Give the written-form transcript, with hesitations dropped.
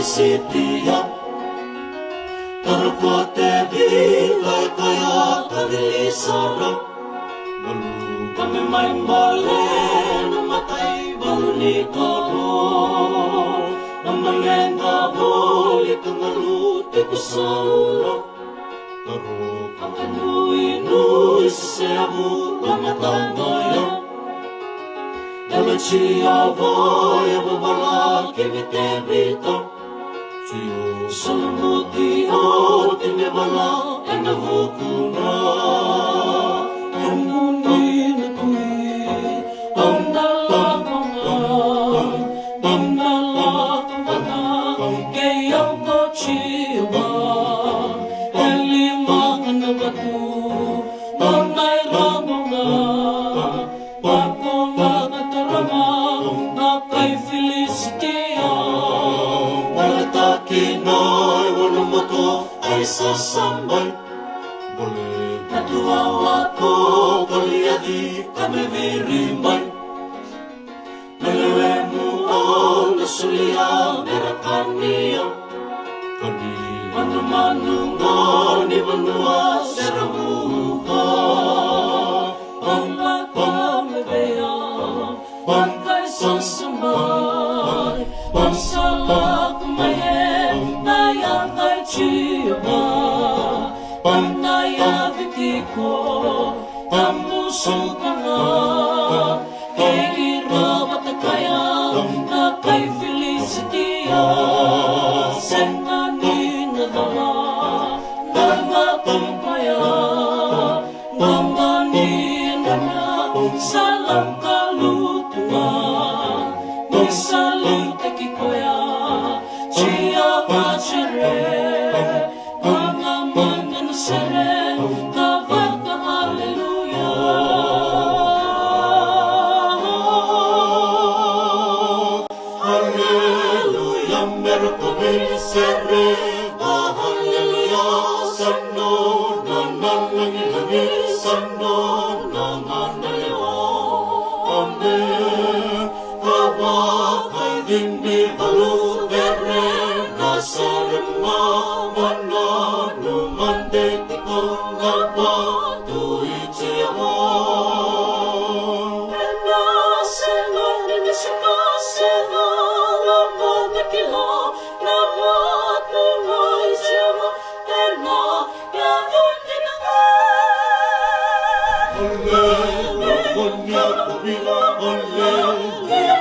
felicity Tarko te vila kaya kalisara Balu kami may mali namatay baluni karo Namalenga huli kangalute ko sa ulo Taro ang anuinoy sa buka matangaya Dalit siya boy ababala kimite vita Siyo salamuti o tinibala ay nahukuna Ang munin at tuwi ang nalamangan Ang nalamangan kayang kachiwa Ang limangan na batu ang nairamangan Pagpungan at taramang na kay Filistia Kinay walang mato ay sasambay Boleh natuawa ko Kaliadi kami virimay Nalawe mo ang nasulia Merakan niya Kani manu-manungan Ibanua seramuka Ang pagpamibaya Bangkay sasamay Pangsala kumaye Naya chiba Panaya vitiko Pamuso ka nga Kay irabat na kaya Na kay Felicity Senganin na dala Nangakumpaya Nanganin na Salang kalutuan Nisaling takikoya Chia pachere Pangaman na nasere Kawag ka hallelujah Hallelujah Meron ko binisere Hallelujah Sano na nanangilani Sano na nanaliwa Amen Kawag ay hindi baludere Sarama mananu mandeti ko ngapa tuichi mo na seno ni sikasena lama nakila na watu waishama ena ya yundina Alleluia, Alleluia, Alleluia,